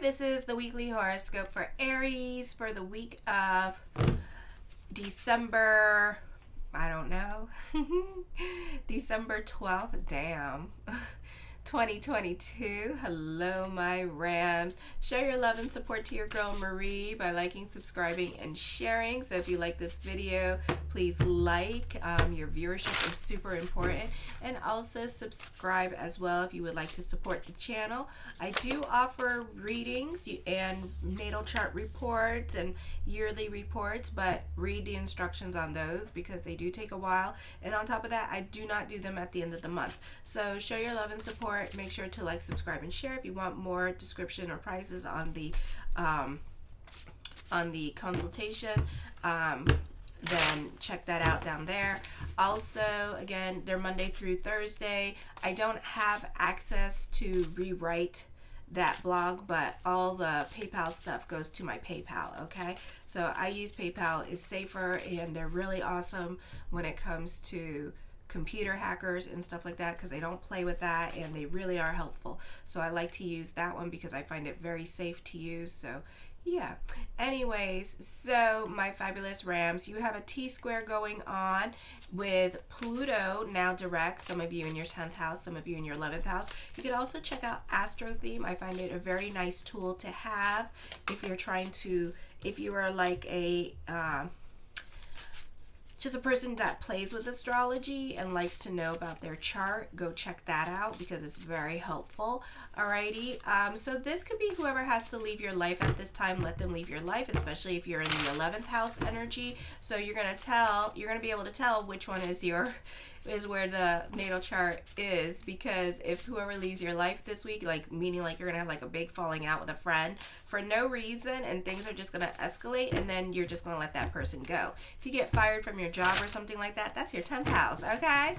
This is the weekly horoscope for Aries for the week of December, I don't know, December 12th, damn, 2022. Hello, my Rams. Show your love and support to your girl Marie by liking, subscribing, and sharing. So if you like this video, please like. Your viewership is super important. And also subscribe as well if you would like to support the channel. I do offer readings and natal chart reports and yearly reports, but read the instructions on those because they do take a while. And on top of that, I do not do them at the end of the month. So show your love and support. Make sure to like, subscribe, and share. If you want more description or prices on the consultation, then check that out down there. Also, again, they're Monday through Thursday. I don't have access to rewrite that blog, but all the PayPal stuff goes to my PayPal, okay? So I use PayPal. It's safer, and they're really awesome when it comes to computer hackers and stuff like that, because they don't play with that and they really are helpful. So I like to use that one because I find it very safe to use. So yeah, anyways, so my fabulous Rams, you have a T-square going on with Pluto now direct, some of you in your 10th house, some of you in your 11th house. You could also check out Astro Theme. I find it a very nice tool to have if you're trying to, if you are like a just a person that plays with astrology and likes to know about their chart, go check that out because it's very helpful. Alrighty, so this could be whoever has to leave your life at this time. Let them leave your life, especially if you're in the 11th house energy. So you're gonna be able to tell which one is where the natal chart is, because if whoever leaves your life this week, like meaning like you're gonna have like a big falling out with a friend for no reason and things are just gonna escalate, and then you're just gonna let that person go. If you get fired from your job or something like that, that's your 10th house, okay?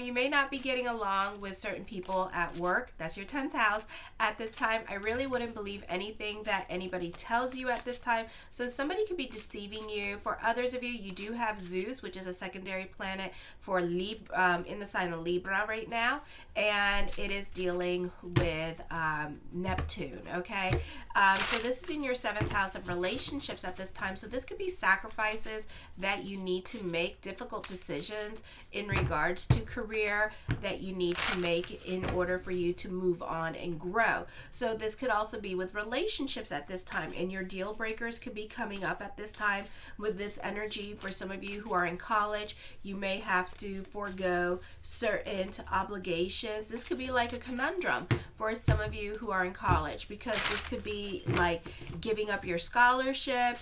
You may not be getting along with certain people at work. That's your 10th house. At this time, I really wouldn't believe anything that anybody tells you at this time. So somebody could be deceiving you. For others of you, you do have Zeus, which is a secondary planet for in the sign of Libra right now, and it is dealing with Neptune, okay? So this is in your 7th house of relationships at this time. So this could be sacrifices that you need to make, difficult decisions in regards to career that you need to make in order for you to move on and grow. So this could also be with relationships at this time, and your deal breakers could be coming up at this time with this energy. For some of you who are in college, you may have to forego certain obligations. This could be like a conundrum for some of you who are in college, because this could be like giving up your scholarship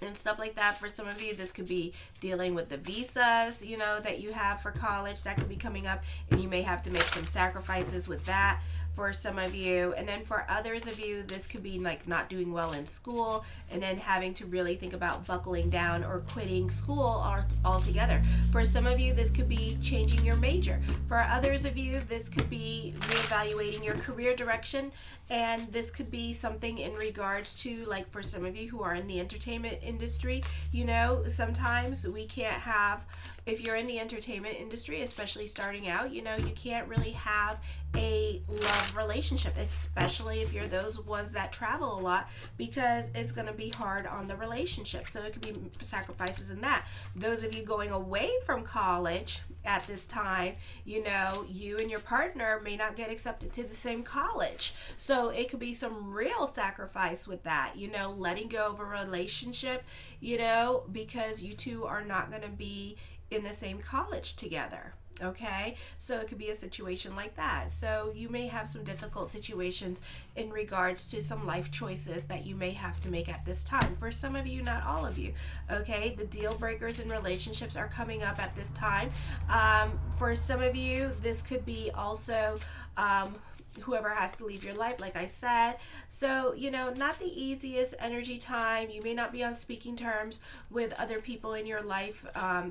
and stuff like that. For some of you, this could be dealing with the visas, you know, that you have for college. That could be coming up, and you may have to make some sacrifices with that for some of you. And then for others of you, this could be like not doing well in school and then having to really think about buckling down or quitting school altogether. For some of you, this could be changing your major. For others of you, this could be reevaluating your career direction, and this could be something in regards to, like, for some of you who are in the entertainment industry, you know, sometimes we can't have, if you're in the entertainment industry, especially starting out, you know, you can't really have a love relationship, especially if you're those ones that travel a lot, because it's going to be hard on the relationship. So it could be sacrifices in that. Those of you going away from college at this time, you know, you and your partner may not get accepted to the same college. So it could be some real sacrifice with that, you know, letting go of a relationship, you know, because you two are not going to be in the same college together. Okay, so it could be a situation like that. So you may have some difficult situations in regards to some life choices that you may have to make at this time. For some of you, not all of you. Okay, the deal breakers in relationships are coming up at this time. For some of you, this could be also whoever has to leave your life, like I said. So, you know, not the easiest energy time. You may not be on speaking terms with other people in your life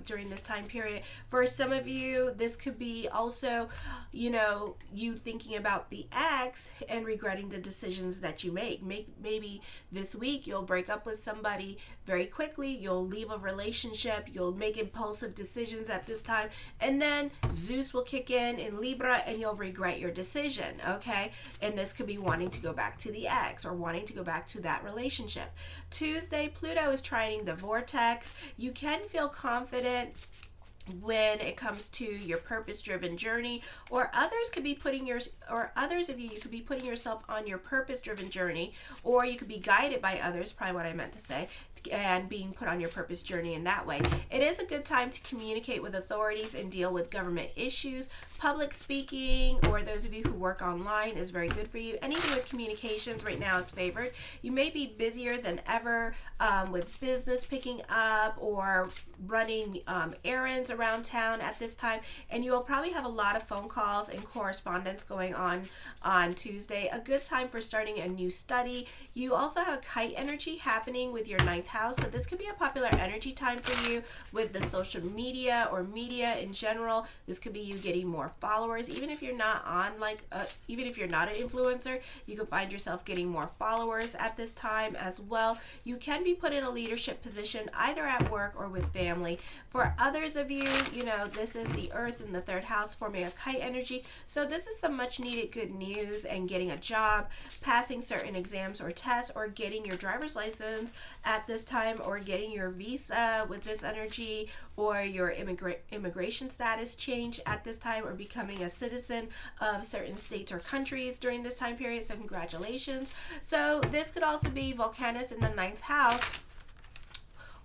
during this time period. For some of you, this could be also, you know, you thinking about the ex and regretting the decisions that you make. Maybe this week you'll break up with somebody very quickly. You'll leave a relationship. You'll make impulsive decisions at this time. And then Zeus will kick in Libra and you'll regret your decision. okay? And this could be wanting to go back to the ex or wanting to go back to that relationship. Tuesday, Pluto is trining the vortex. You can feel confident when it comes to your purpose-driven journey, or others of you could be putting yourself on your purpose-driven journey, or you could be guided by others, probably what I meant to say, and being put on your purpose journey in that way. It is a good time to communicate with authorities and deal with government issues. Public speaking, or those of you who work online, is very good for you. Anything with communications right now is favored. You may be busier than ever with business picking up or running errands around town at this time, and you will probably have a lot of phone calls and correspondence going on Tuesday. A good time for starting a new study. You also have kite energy happening with your ninth house, so this could be a popular energy time for you with the social media or media in general. This could be you getting more followers. Even if you're not even if you're not an influencer, you could find yourself getting more followers at this time as well. You can be put in a leadership position either at work or with family. For others of you, this is the earth in the third house forming a kite energy, so this is some much needed good news and getting a job, passing certain exams or tests, or getting your driver's license at this time, or getting your visa with this energy, or your immigration status change at this time, or becoming a citizen of certain states or countries during this time period. So congratulations. So this could also be Volcanus in the ninth house,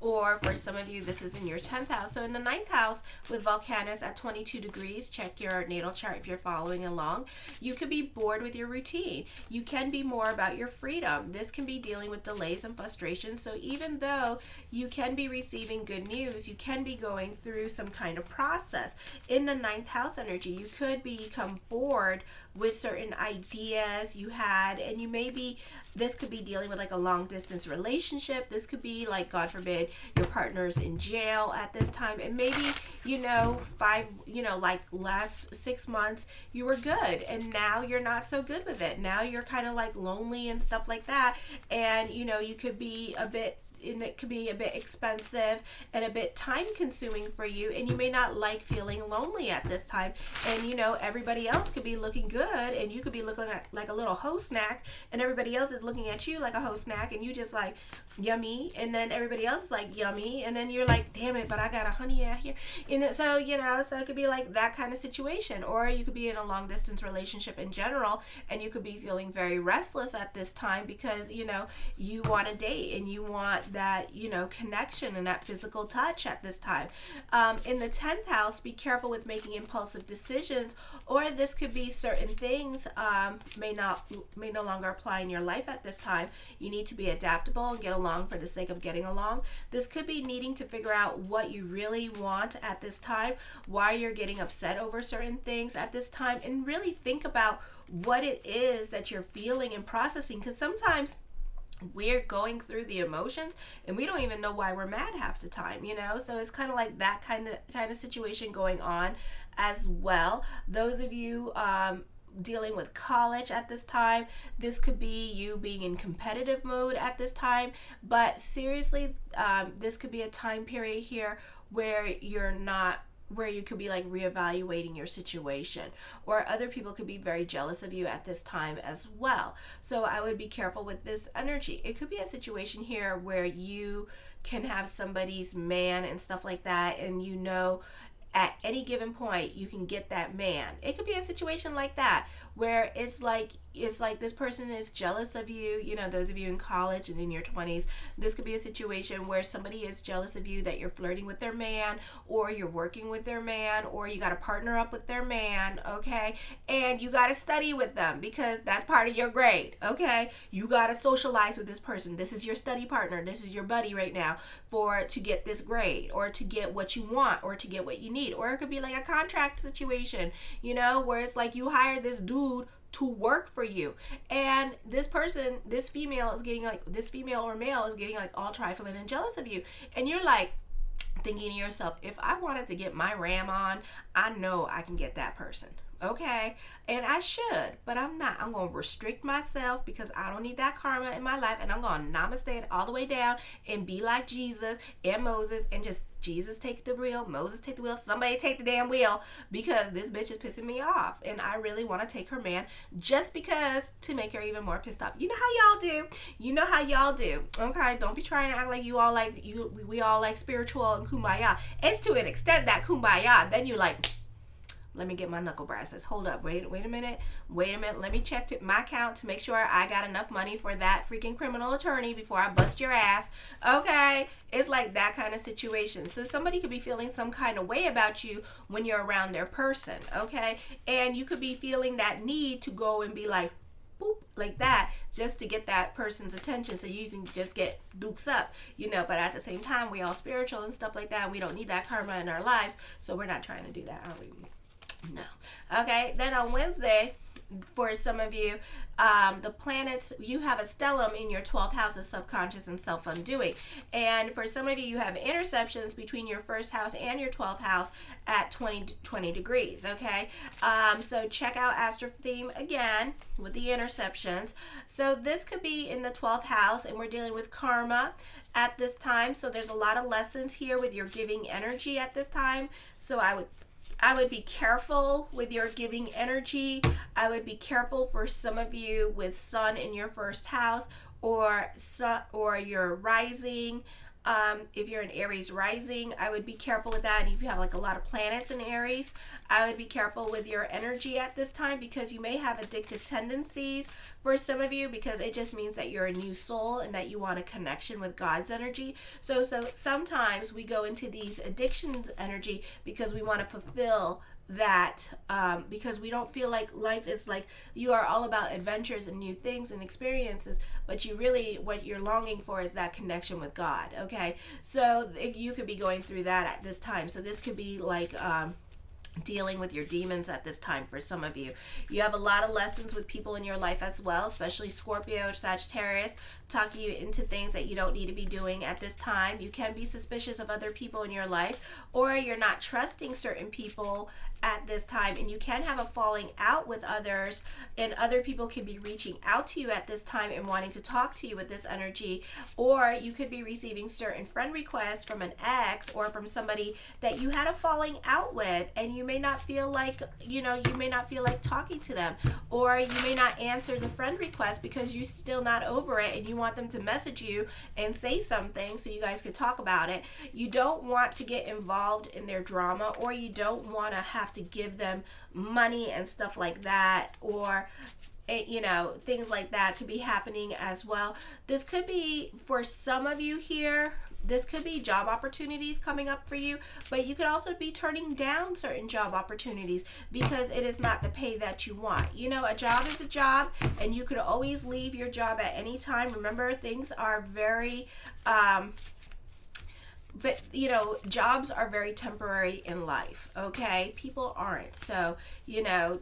or for some of you, this is in your 10th house. So in the 9th house with Volcanus at 22 degrees, check your natal chart if you're following along. You could be bored with your routine. You can be more about your freedom. This can be dealing with delays and frustrations. So even though you can be receiving good news, you can be going through some kind of process. In the 9th house energy, you could become bored with certain ideas you had, and this could be dealing with like a long distance relationship. This could be like, God forbid, your partner's in jail at this time, and maybe like last 6 months you were good and now you're not so good with it. Now you're kind of like lonely and stuff like that, and you could be it could be a bit expensive and a bit time consuming for you, and you may not like feeling lonely at this time. And everybody else could be looking good, and you could be looking like a little hoe snack, and everybody else is looking at you like a hoe snack, and you just like yummy, and then everybody else is like yummy, and then you're like, damn it, but I got a honey out here. So it could be like that kind of situation. Or you could be in a long distance relationship in general, and you could be feeling very restless at this time because you want a date and you want that connection and that physical touch at this time. In the 10th house, be careful with making impulsive decisions, or this could be certain things may no longer apply in your life at this time. You need to be adaptable and get along for the sake of getting along. This could be needing to figure out what you really want at this time, why you're getting upset over certain things at this time, and really think about what it is that you're feeling and processing, because sometimes we're going through the emotions and we don't even know why we're mad half the time, so it's kind of like that kind of situation going on as well. Those of you dealing with college at this time, this could be you being in competitive mode at this time, but seriously, this could be a time period here where you could be like reevaluating your situation, or other people could be very jealous of you at this time as well. So I would be careful with this energy. It could be a situation here where you can have somebody's man and stuff like that, and at any given point you can get that man. It could be a situation like that where it's like this person is jealous of you, those of you in college and in your 20s. This could be a situation where somebody is jealous of you, that you're flirting with their man, or you're working with their man, or you got to partner up with their man, okay? And you got to study with them because that's part of your grade, okay? You got to socialize with this person. This is your study partner. This is your buddy right now to get this grade, or to get what you want, or to get what you need. Or it could be like a contract situation, where it's like you hire this dude to work for you, and this female or male is getting like all trifling and jealous of you, and you're like thinking to yourself, if I wanted to get my ram on, I know I can get that person. okay? And I should, but I'm not. I'm going to restrict myself because I don't need that karma in my life, and I'm going to namaste it all the way down and be like Jesus and Moses and just Jesus take the wheel, Moses take the wheel, somebody take the damn wheel, because this bitch is pissing me off and I really want to take her man just because to make her even more pissed off. You know how y'all do. You know how y'all do. Okay, don't be trying to act like you all like we all like spiritual and kumbaya. It's to an extent that kumbaya. Then you like, let me get my knuckle brasses. Hold up. Wait a minute. Let me check my account to make sure I got enough money for that freaking criminal attorney before I bust your ass. Okay? It's like that kind of situation. So somebody could be feeling some kind of way about you when you're around their person. Okay? And you could be feeling that need to go and be like, boop, like that, just to get that person's attention so you can just get dukes up, but at the same time, we all spiritual and stuff like that. We don't need that karma in our lives, so we're not trying to do that, are we? No. Okay, then on Wednesday, for some of you, the planets, you have a stellium in your 12th house of subconscious and self-undoing. And for some of you, you have interceptions between your first house and your 12th house at 20 degrees, okay? So check out Astro Theme again with the interceptions. So this could be in the 12th house, and we're dealing with karma at this time. So there's a lot of lessons here with your giving energy at this time. So I would be careful with your giving energy. I would be careful for some of you with sun in your first house or your rising. If you're an Aries rising, I would be careful with that. And if you have like a lot of planets in Aries, I would be careful with your energy at this time, because you may have addictive tendencies for some of you, because it just means that you're a new soul and that you want a connection with God's energy. So sometimes we go into these addictions energy because we want to fulfill that, because we don't feel like life is like, you are all about adventures and new things and experiences, but what you're longing for is that connection with God. Okay, so you could be going through that at this time. So this could be like dealing with your demons at this time for some of you. You have a lot of lessons with people in your life as well, especially Scorpio or Sagittarius, talking you into things that you don't need to be doing at this time. You can be suspicious of other people in your life, or you're not trusting certain people at this time, and you can have a falling out with others, and other people could be reaching out to you at this time and wanting to talk to you with this energy, or you could be receiving certain friend requests from an ex or from somebody that you had a falling out with, and you may not feel like talking to them, or you may not answer the friend request because you're still not over it and you want them to message you and say something so you guys could talk about it. You don't want to get involved in their drama, or you don't want to have to give them money and stuff like that, or things like that could be happening as well. This could be, for some of you here, this could be job opportunities coming up for you, but you could also be turning down certain job opportunities because it is not the pay that you want. A job is a job, and you could always leave your job at any time. Remember, things are very but jobs are very temporary in life, okay? People aren't. So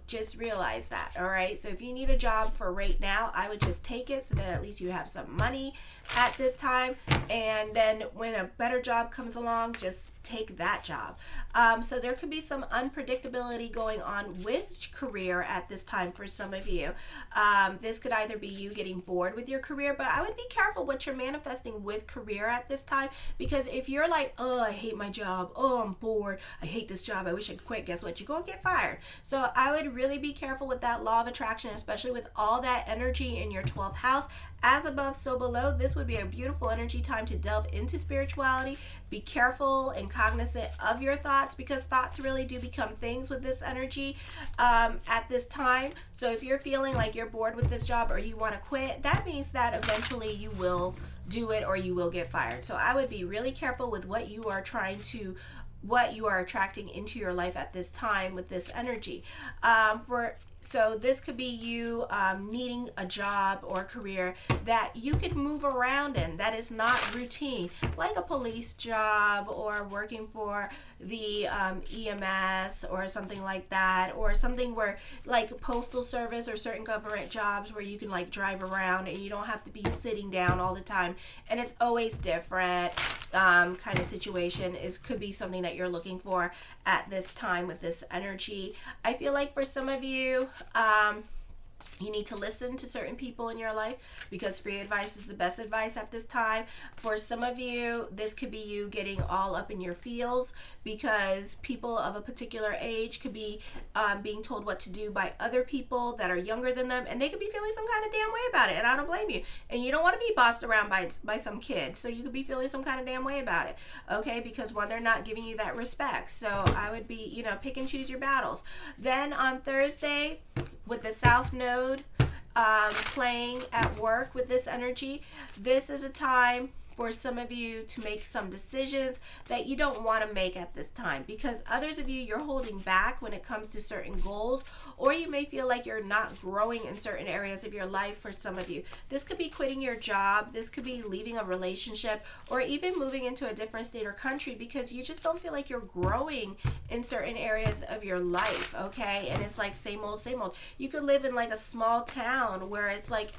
just realize that. All right, so if you need a job for right now, I would just take it, so that at least you have some money at this time, and then when a better job comes along, just take that job. So there could be some unpredictability going on with career at this time for some of you. This could either be you getting bored with your career, but I would be careful what you're manifesting with career at this time, because if you're like, oh, I hate my job, oh, I'm bored, I hate this job, I wish I could quit, guess what? You're gonna get fired. So I would really be careful with that law of attraction, especially with all that energy in your 12th house. As above, so below. This would be a beautiful energy time to delve into spirituality. Be careful and cognizant of your thoughts, because thoughts really do become things with this energy at this time. So if you're feeling like you're bored with this job or you want to quit, that means that eventually you will do it or you will get fired. So I would be really careful with what you are attracting into your life at this time with this energy. For So this could be you needing a job or career that you could move around in, that is not routine, like a police job or working for the EMS or something like that, or something where like postal service or certain government jobs where you can like drive around and you don't have to be sitting down all the time, and it's always different kind of situation. Could be something that you're looking for at this time with this energy. I feel like for some of you, you need to listen to certain people in your life because free advice is the best advice at this time. For some of you, this could be you getting all up in your feels because people of a particular age could be being told what to do by other people that are younger than them, and they could be feeling some kind of damn way about it, and I don't blame you. And you don't want to be bossed around by some kids, so you could be feeling some kind of damn way about it, okay? Because one, they're not giving you that respect. So I would be, pick and choose your battles. Then on Thursday, with the South Node playing at work with this energy, this is a time for some of you to make some decisions that you don't want to make at this time, because others of you, you're holding back when it comes to certain goals, or you may feel like you're not growing in certain areas of your life. For some of you, this could be quitting your job, this could be leaving a relationship, or even moving into a different state or country because you just don't feel like you're growing in certain areas of your life, okay? And it's like same old, same old. You could live in like a small town where it's like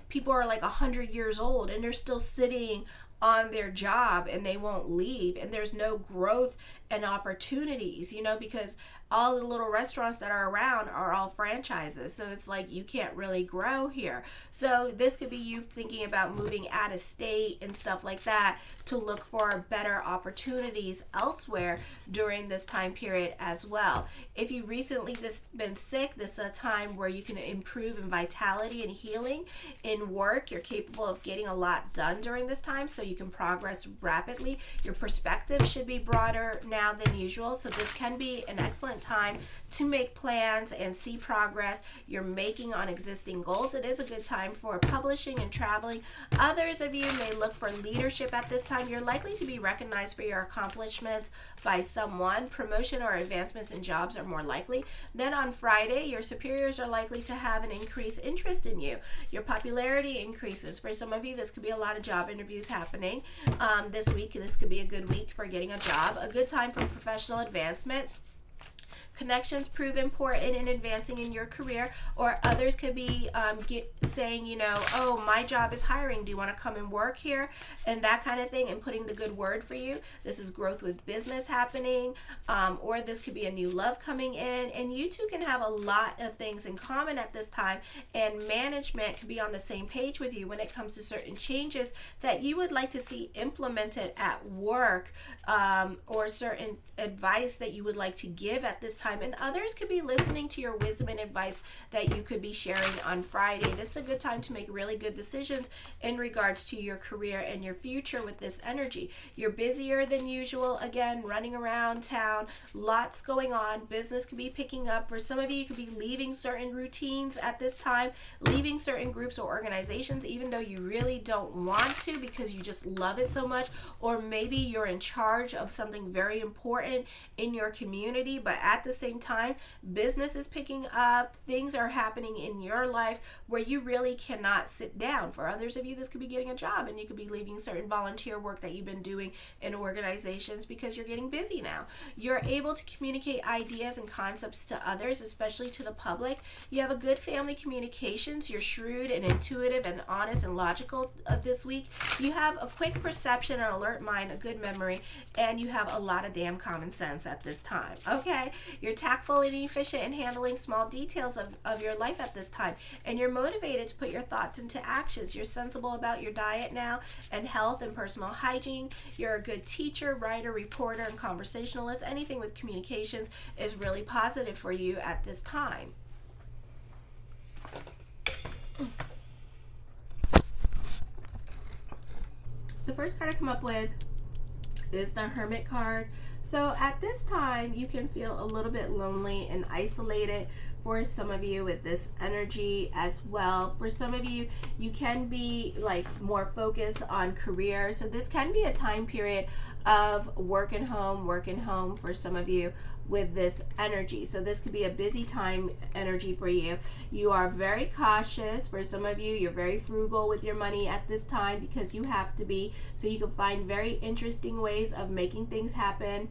people are like 100 years old and they're still sitting on their job and they won't leave, and there's no growth and opportunities, because all the little restaurants that are around are all franchises, so it's like you can't really grow here. So this could be you thinking about moving out of state and stuff like that to look for better opportunities elsewhere during this time period as well. If you recently been sick, this is a time where you can improve in vitality and healing. In work, you're capable of getting a lot done during this time, so you can progress rapidly. Your perspective should be broader now than usual, so this can be an excellent time to make plans and see progress you're making on existing goals. It is a good time for publishing and traveling. Others of you may look for leadership at this time. You're likely to be recognized for your accomplishments by someone. Promotion or advancements in jobs are more likely. Then on Friday, your superiors are likely to have an increased interest in you. Your popularity increases. For some of you, this could be a lot of job interviews happening this week. This could be a good week for getting a job, a good time for professional advancements. Connections prove important in advancing in your career, or others could be saying, oh, my job is hiring. Do you want to come and work here? And that kind of thing, and putting the good word for you. This is growth with business happening, or this could be a new love coming in. And you two can have a lot of things in common at this time, and management could be on the same page with you when it comes to certain changes that you would like to see implemented at work, or certain advice that you would like to give at this time. And others could be listening to your wisdom and advice that you could be sharing on Friday. This is a good time to make really good decisions in regards to your career and your future with this energy. You're busier than usual, again, running around town, lots going on. Business could be picking up. For some of you, you could be leaving certain routines at this time, leaving certain groups or organizations, even though you really don't want to because you just love it so much, or maybe you're in charge of something very important in your community, but at the same time, business is picking up. Things are happening in your life where you really cannot sit down. For others of you, this could be getting a job, and you could be leaving certain volunteer work that you've been doing in organizations because you're getting busy now. You're able to communicate ideas and concepts to others, especially to the public. You have a good family communications. You're shrewd and intuitive and honest and logical this week. You have a quick perception, an alert mind, a good memory, and you have a lot of damn common sense at this time. Okay? You're tactful and efficient in handling small details of your life at this time, and you're motivated to put your thoughts into actions. You're sensible about your diet now and health and personal hygiene. You're a good teacher, writer, reporter, and conversationalist. Anything with communications is really positive for you at this time. The first card I come up with is the Hermit card. So at this time, you can feel a little bit lonely and isolated for some of you with this energy as well. For some of you, you can be like more focused on career. So this can be a time period of work and home for some of you with this energy. So this could be a busy time energy for you. You are very cautious. For some of you, you're very frugal with your money at this time because you have to be. So you can find very interesting ways of making things happen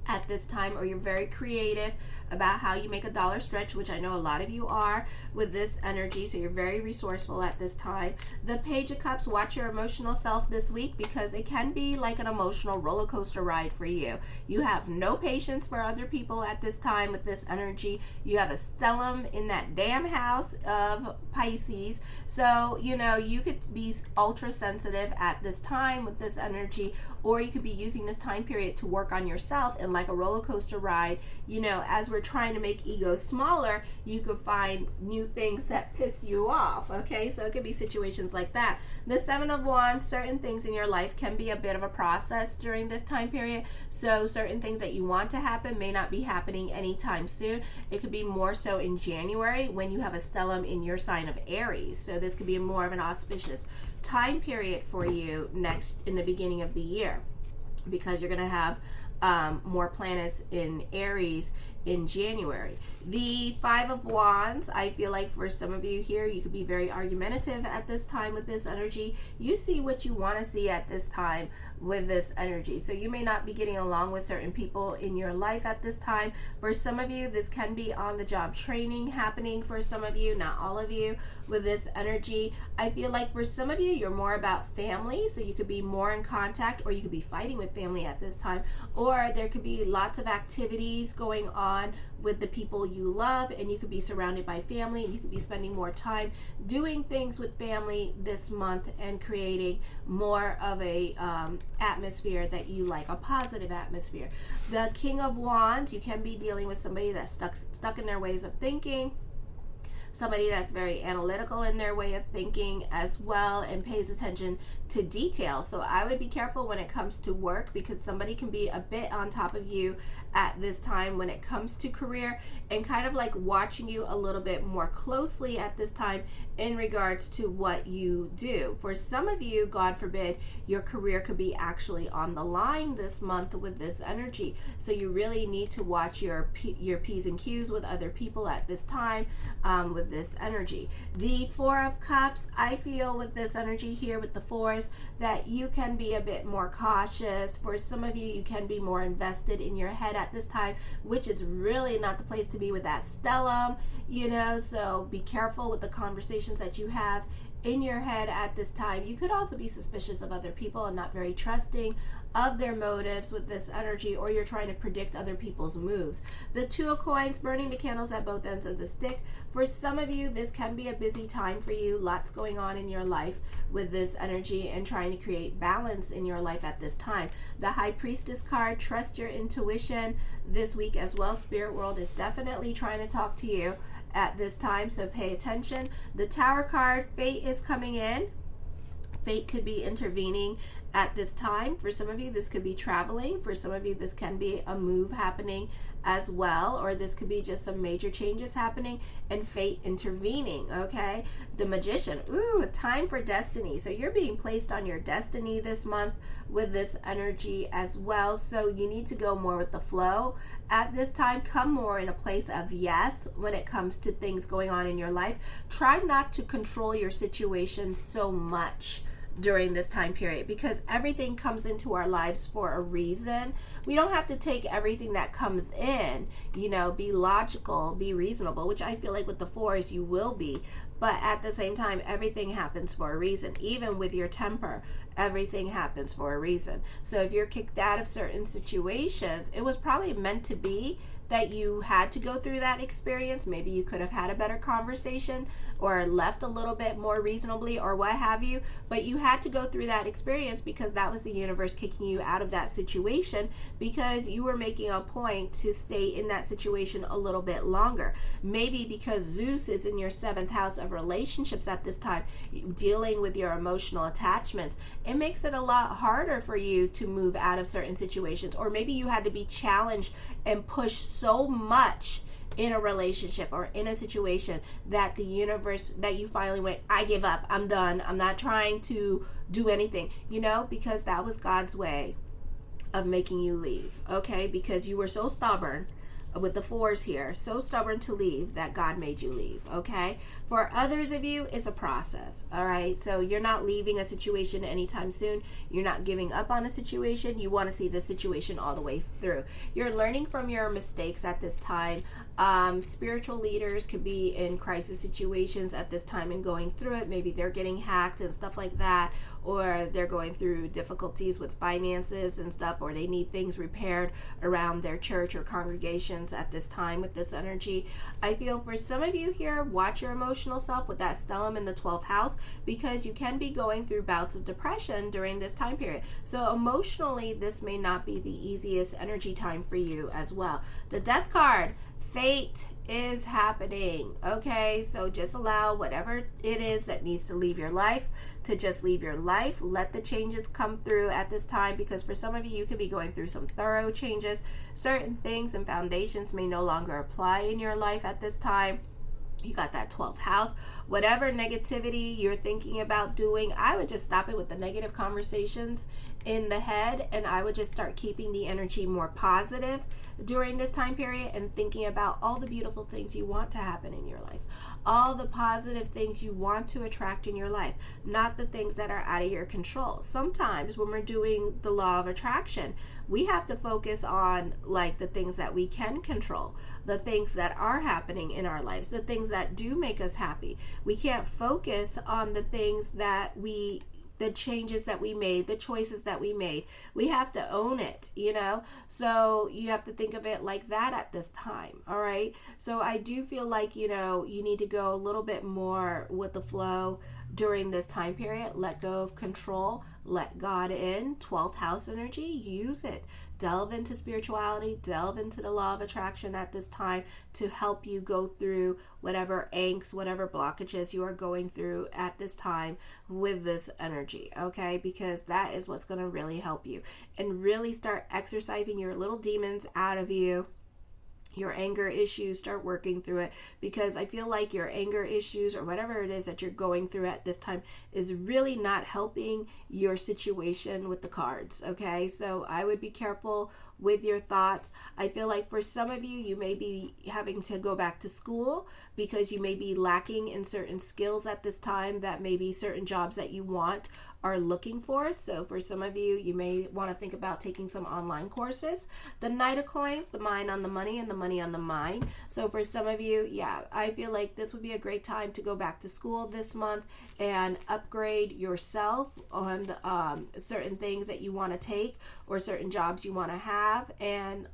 at this time, or you're very creative about how you make a dollar stretch, which I know a lot of you are with this energy. So you're very resourceful at this time. The Page of Cups, watch your emotional self this week because it can be like an emotional roller coaster ride for you. You have no patience for other people at this time with this energy. You have a stellium in that damn house of Pisces. So, you know, you could be ultra sensitive at this time with this energy, or you could be using this time period to work on yourself. And like a roller coaster ride, you know, as we're trying to make ego smaller, you could find new things that piss you off. Okay, so it could be situations like that. The Seven of Wands, certain things in your life can be a bit of a process during this time period. So certain things that you want to happen may not be happening anytime soon. It could be more so in January when you have a stellium in your sign of Aries. So this could be more of an auspicious time period for you next in the beginning of the year, because you're going to have more planets in Aries in January. The Five of Wands, I feel like for some of you here, you could be very argumentative at this time with this energy. You see what you want to see at this time with this energy. So you may not be getting along with certain people in your life at this time. For some of you, this can be on the job training happening for some of you, not all of you with this energy. I feel like for some of you, you're more about family. So you could be more in contact, or you could be fighting with family at this time, or there could be lots of activities going on with the people you love, and you could be surrounded by family, and you could be spending more time doing things with family this month and creating more of a atmosphere that you like, a positive atmosphere. The King of Wands, you can be dealing with somebody that's stuck in their ways of thinking, somebody that's very analytical in their way of thinking as well, and pays attention to detail. So I would be careful when it comes to work, because somebody can be a bit on top of you at this time when it comes to career, and kind of like watching you a little bit more closely at this time in regards to what you do. For some of you, God forbid, your career could be actually on the line this month with this energy. So you really need to watch your P's and Q's with other people at this time with this energy. The Four of Cups, I feel with this energy here with the fours, that you can be a bit more cautious. For some of you, you can be more invested in your head at this time, which is really not the place to be with that stellium, you know, so be careful with the conversations that you have in your head at this time. You could also be suspicious of other people and not very trusting of their motives with this energy, or you're trying to predict other people's moves. The Two of Coins, burning the candles at both ends of the stick. For some of you, this can be a busy time for you. Lots going on in your life with this energy, and trying to create balance in your life at this time. The High Priestess card, trust your intuition this week as well. Spirit world is definitely trying to talk to you at this time, so pay attention. The Tower card, fate is coming in. Fate could be intervening at this time. For some of you, this could be traveling. For some of you, this can be a move happening as well, or this could be just some major changes happening and fate intervening, okay? The Magician, ooh, time for destiny. So you're being placed on your destiny this month with this energy as well. So you need to go more with the flow at this time. Come more in a place of yes when it comes to things going on in your life. Try not to control your situation so much during this time period, because everything comes into our lives for a reason. We don't have to take everything that comes in, you know, be logical, be reasonable, which I feel like with the fours you will be, but at the same time, everything happens for a reason. Even with your temper, everything happens for a reason. So if you're kicked out of certain situations, it was probably meant to be that you had to go through that experience. Maybe you could have had a better conversation or left a little bit more reasonably or what have you, but you had to go through that experience because that was the universe kicking you out of that situation, because you were making a point to stay in that situation a little bit longer. Maybe because Zeus is in your 7th house of relationships at this time, dealing with your emotional attachments, it makes it a lot harder for you to move out of certain situations. Or maybe you had to be challenged and pushed so much in a relationship or in a situation that the universe, that you finally went, I give up, I'm done, I'm not trying to do anything, because that was God's way of making you leave, okay? Because you were so stubborn with the fours here, so stubborn to leave that God made you leave, okay? For others of you, it's a process, all right? So you're not leaving a situation anytime soon. You're not giving up on a situation. You want to see the situation all the way through. You're learning from your mistakes at this time. Spiritual leaders could be in crisis situations at this time and going through it. Maybe they're getting hacked and stuff like that, or they're going through difficulties with finances and stuff, or they need things repaired around their church or congregations at this time with this energy. I feel for some of you here, watch your emotional self with that stellium in the 12th house, because you can be going through bouts of depression during this time period. So emotionally, this may not be the easiest energy time for you as well. The Death card, fate is happening, okay? So just allow whatever it is that needs to leave your life to just leave your life. Let the changes come through at this time, because for some of you, you could be going through some thorough changes. Certain things and foundations may no longer apply in your life at this time. You got that 12th house. Whatever negativity you're thinking about doing, I would just stop it with the negative conversations in the head, and I would just start keeping the energy more positive during this time period and thinking about all the beautiful things you want to happen in your life, all the positive things you want to attract in your life, not the things that are out of your control. Sometimes when we're doing the law of attraction, we have to focus on like the things that we can control, the things that are happening in our lives, the things that do make us happy. We can't focus on the things that the changes that we made, the choices that we made. We have to own it, so you have to think of it like that at this time. All right, so I do feel like you need to go a little bit more with the flow during this time period. Let go of control, let God in. 12th house energy, use it. Delve into spirituality, delve into the law of attraction at this time to help you go through whatever angst, whatever blockages you are going through at this time with this energy, okay? Because that is what's going to really help you, and really start exercising your little demons out of you. Your anger issues, start working through it, because I feel like your anger issues or whatever it is that you're going through at this time is really not helping your situation with the cards, okay? So I would be careful with your thoughts. I feel like for some of you, you may be having to go back to school because you may be lacking in certain skills at this time that maybe certain jobs that you want are looking for. So for some of you, you may want to think about taking some online courses. The Knight of Coins, the mind on the money and the money on the mind. So for some of you, I feel like this would be a great time to go back to school this month and upgrade yourself on certain things that you want to take or certain jobs you want to have, and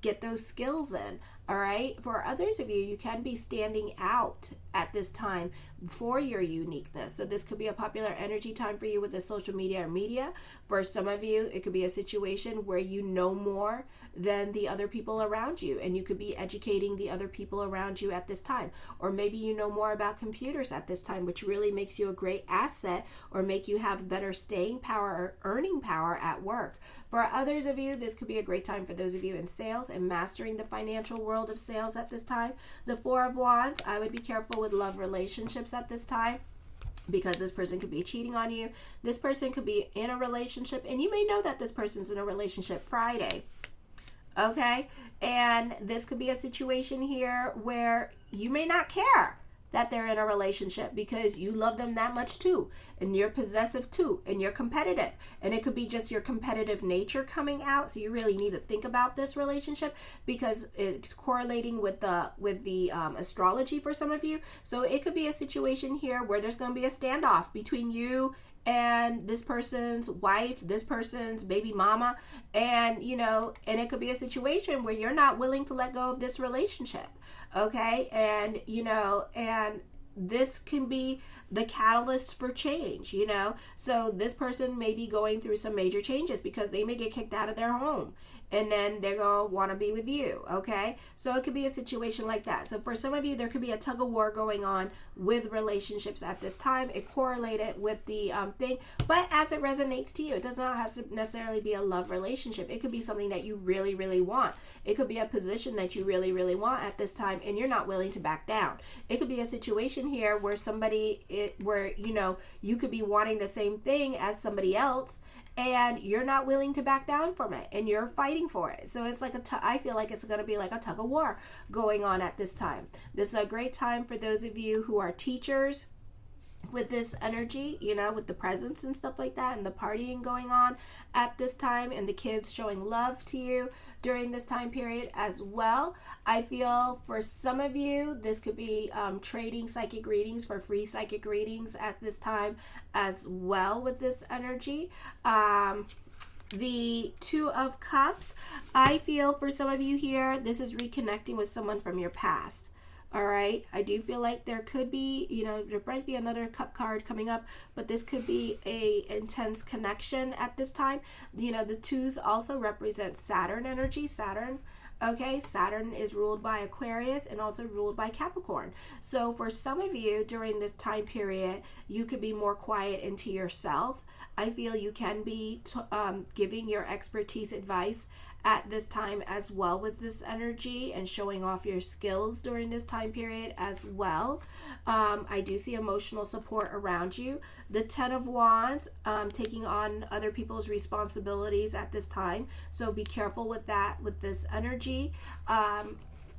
get those skills in. All right. For others of you, you can be standing out at this time for your uniqueness. So this could be a popular energy time for you with the social media or media. For some of you, it could be a situation where you know more than the other people around you, and you could be educating the other people around you at this time. Or maybe you know more about computers at this time, which really makes you a great asset or make you have better staying power or earning power at work. For others of you, this could be a great time for those of you in sales and mastering the financial world of sales at this time. The Four of Wands, I would be careful with love relationships at this time, because this person could be cheating on you. This person could be in a relationship, and you may know that this person's in a relationship Friday. Okay? And this could be a situation here where you may not care that they're in a relationship because you love them that much too, and you're possessive too, and you're competitive, and it could be just your competitive nature coming out. So you really need to think about this relationship because it's correlating with the astrology for some of you. So it could be a situation here where there's going to be a standoff between you and this person's wife, this person's baby mama, and and it could be a situation where you're not willing to let go of this relationship, okay? And and this can be the catalyst for change, so this person may be going through some major changes because they may get kicked out of their home, and then they're going to want to be with you, okay? So it could be a situation like that. So for some of you, there could be a tug of war going on with relationships at this time. It correlated with the thing, but as it resonates to you, it does not have to necessarily be a love relationship. It could be something that you really, really want. It could be a position that you really, really want at this time, and you're not willing to back down. It could be a situation here where you could be wanting the same thing as somebody else, and you're not willing to back down from it, and you're fighting for it. So it's like I feel like it's going to be like a tug of war going on at this time. This is a great time for those of you who are teachers with this energy, with the presents and stuff like that, and the partying going on at this time, and the kids showing love to you during this time period as well. I feel for some of you, this could be trading psychic readings for free psychic readings at this time as well with this energy. The Two of Cups, I feel for some of you here, this is reconnecting with someone from your past. All right, I do feel like there could be, there might be another cup card coming up, but this could be a intense connection at this time. The twos also represent Saturn energy. Saturn is ruled by Aquarius and also ruled by Capricorn. So for some of you during this time period, you could be more quiet into yourself. I feel you can be giving your expertise advice at this time as well with this energy, and showing off your skills during this time period as well. I do see emotional support around you. The Ten of Wands, taking on other people's responsibilities at this time. So be careful with that, with this energy.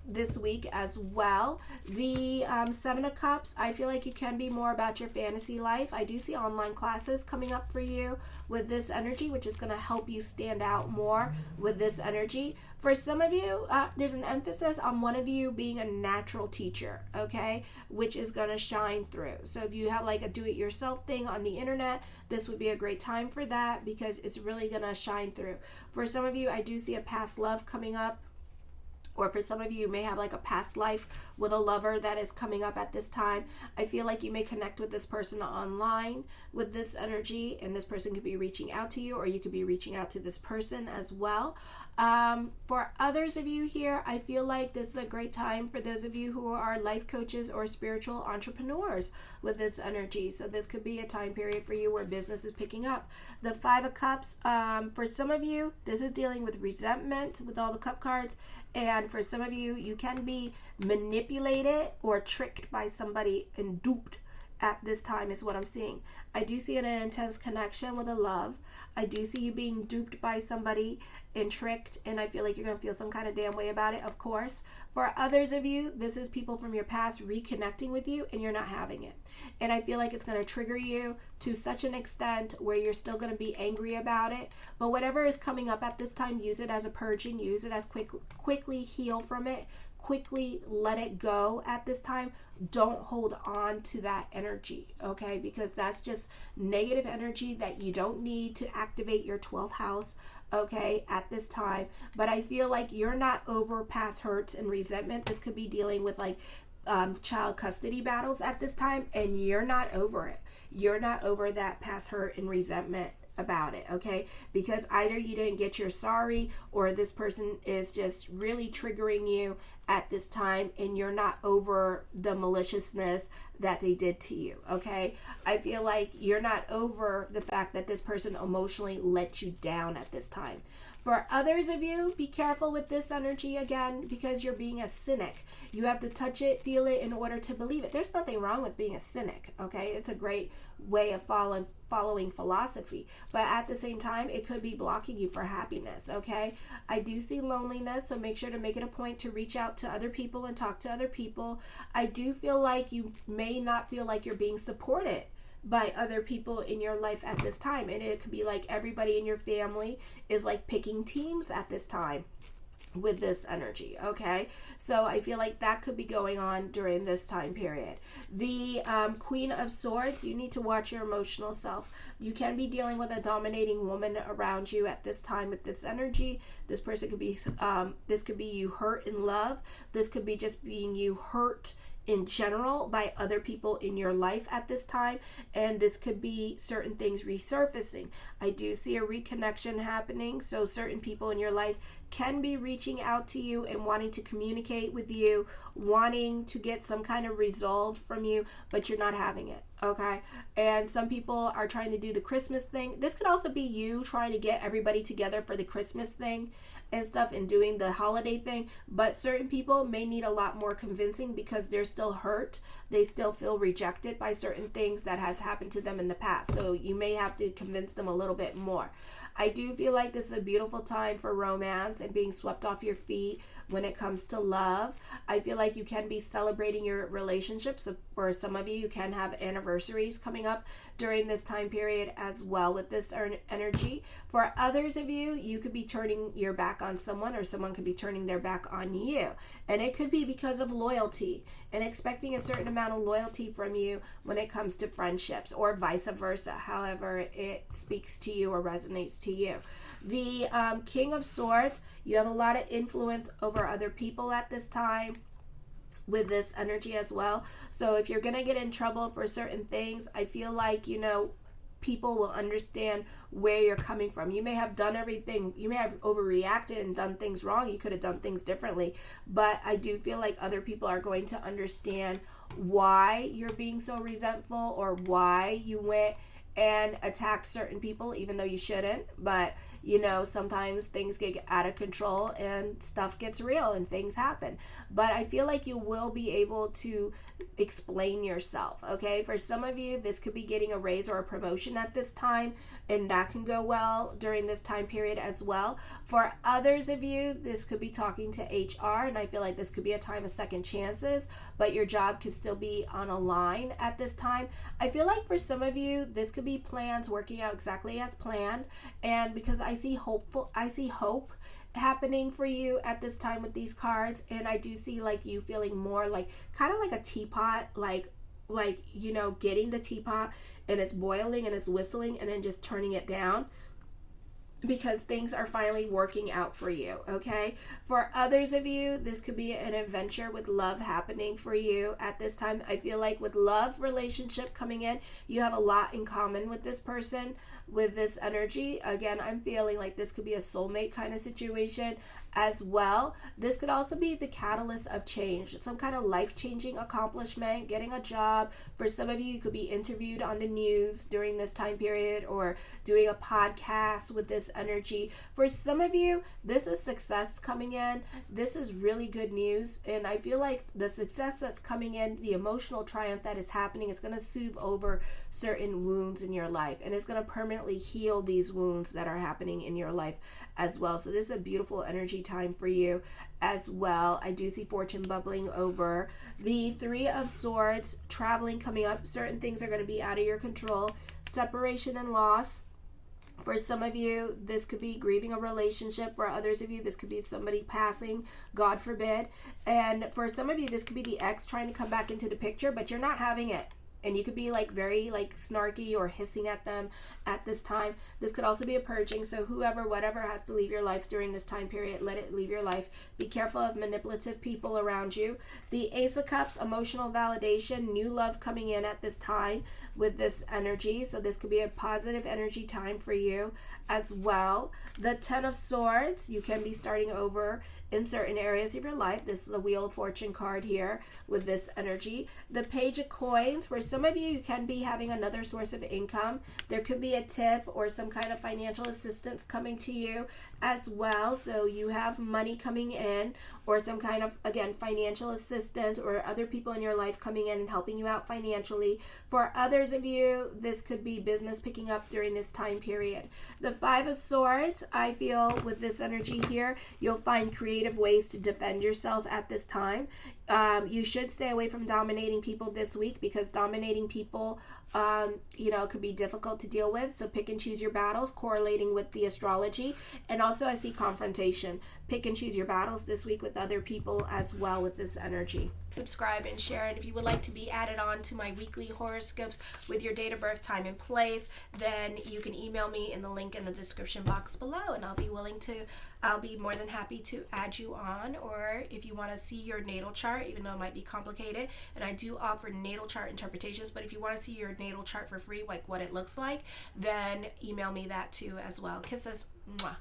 This week as well. The Seven of Cups, I feel like you can be more about your fantasy life. I do see online classes coming up for you with this energy, which is going to help you stand out more with this energy. For some of you, there's an emphasis on one of you being a natural teacher, okay, which is going to shine through. So if you have like a do-it-yourself thing on the internet, this would be a great time for that, because it's really going to shine through. For some of you, I do see a past love coming up. Or for some of you may have like a past life with a lover that is coming up at this time. I feel like you may connect with this person online with this energy, and this person could be reaching out to you, or you could be reaching out to this person as well. For others of you here, I feel like this is a great time for those of you who are life coaches or spiritual entrepreneurs with this energy. So this could be a time period for you where business is picking up. The Five of Cups, for some of you, this is dealing with resentment with all the cup cards. And for some of you, you can be manipulated or tricked by somebody and duped at this time is what I'm seeing. I do see an intense connection with a love. I do see you being duped by somebody and tricked, and I feel like you're going to feel some kind of damn way about it, of course. For others of you, this is people from your past reconnecting with you, and you're not having it. And I feel like it's going to trigger you to such an extent where you're still going to be angry about it. But whatever is coming up at this time, use it as a purging, use it as quickly heal from it. Quickly let it go at this time. Don't hold on to that energy, okay? Because that's just negative energy that you don't need to activate your 12th house, okay, at this time. But I feel like you're not over past hurts and resentment. This could be dealing with like child custody battles at this time, and you're not over it. You're not over that past hurt and resentment about it, okay? Because either you didn't get your sorry, or this person is just really triggering you at this time, and you're not over the maliciousness that they did to you, okay? I feel like you're not over the fact that this person emotionally let you down at this time. For others of you, be careful with this energy again, because you're being a cynic. You have to touch it, feel it in order to believe it. There's nothing wrong with being a cynic, okay? It's a great way of following philosophy, but at the same time, it could be blocking you for happiness, okay? I do see loneliness, so make sure to make it a point to reach out to other people and talk to other people. I do feel like you may not feel like you're being supported by other people in your life at this time, and it could be like everybody in your family is like picking teams at this time with this energy, okay? So I feel like that could be going on during this time period. The Queen of Swords, you need to watch your emotional self. You can be dealing with a dominating woman around you at this time with this energy. This person could be, this could be you hurt in love. This could be just being you hurt in general by other people in your life at this time, and this could be certain things resurfacing. I do see a reconnection happening, so certain people in your life can be reaching out to you and wanting to communicate with you, wanting to get some kind of resolve from you, but you're not having it. Okay. And some people are trying to do the Christmas thing. This could also be you trying to get everybody together for the Christmas thing and stuff and doing the holiday thing. But certain people may need a lot more convincing because they're still hurt. They still feel rejected by certain things that has happened to them in the past. So you may have to convince them a little bit more. I do feel like this is a beautiful time for romance and being swept off your feet when it comes to love. I feel like you can be celebrating your relationships. For some of you, you can have anniversaries coming up during this time period as well with this energy. For others of you, you could be turning your back on someone, or someone could be turning their back on you. And it could be because of loyalty and expecting a certain amount of loyalty from you when it comes to friendships, or vice versa, however it speaks to you or resonates to you. The King of Swords, you have a lot of influence over other people at this time with this energy as well. So if you're going to get in trouble for certain things, I feel like, people will understand where you're coming from. You may have done everything. You may have overreacted and done things wrong. You could have done things differently. But I do feel like other people are going to understand why you're being so resentful, or why you went and attacked certain people even though you shouldn't. But sometimes things get out of control and stuff gets real and things happen. But I feel like you will be able to explain yourself, okay? For some of you, this could be getting a raise or a promotion at this time, and that can go well during this time period as well. For others of you, this could be talking to HR, and I feel like this could be a time of second chances, but your job could still be on a line at this time. I feel like for some of you, this could be plans working out exactly as planned, and because I see hope happening for you at this time with these cards, and I do see like you feeling more like kind of like a teapot, like getting the teapot and it's boiling and it's whistling and then just turning it down, because things are finally working out for you, okay? For others of you, this could be an adventure with love happening for you at this time. I feel like with love relationship coming in, you have a lot in common with this person, with this energy. Again, I'm feeling like this could be a soulmate kind of situation as well. This could also be the catalyst of change, some kind of life-changing accomplishment, getting a job. For some of you, you could be interviewed on the news during this time period, or doing a podcast with this energy. For some of you, this is success coming in. This is really good news, and I feel like the success that's coming in, the emotional triumph that is happening, is going to soothe over certain wounds in your life, and it's going to permanently heal these wounds that are happening in your life as well. So this is a beautiful energy time for you as well. I do see fortune bubbling over. The Three of Swords, traveling coming up. Certain things are going to be out of your control. Separation and loss. For some of you, this could be grieving a relationship. For others of you, this could be somebody passing, God forbid. And for some of you, this could be the ex trying to come back into the picture, but you're not having it. And you could be like very like snarky or hissing at them at this time. This could also be a purging. So whatever has to leave your life during this time period, let it leave your life. Be careful of manipulative people around you. The Ace of Cups, emotional validation, new love coming in at this time with this energy. So this could be a positive energy time for you as well. The Ten of Swords, you can be starting over in certain areas of your life. This is a Wheel of Fortune card here with this energy. The Page of Coins, for some of you, you can be having another source of income. There could be a tip or some kind of financial assistance coming to you as well. So you have money coming in, or some kind of, again, financial assistance, or other people in your life coming in and helping you out financially. For others of you, this could be business picking up during this time period. The Five of Swords, I feel with this energy here, you'll find creative ways to defend yourself at this time. You should stay away from dominating people this week, because dominating people, could be difficult to deal with. So pick and choose your battles, correlating with the astrology. And also I see confrontation. Pick and choose your battles this week with other people as well with this energy. Subscribe and share. And if you would like to be added on to my weekly horoscopes with your date of birth, time, and place, then you can email me in the link in the description box below, and I'll be more than happy to add you on. Or if you want to see your natal chart, even though it might be complicated, and I do offer natal chart interpretations, but if you want to see your natal chart for free, like what it looks like, then email me that too as well. Kisses. Mwah.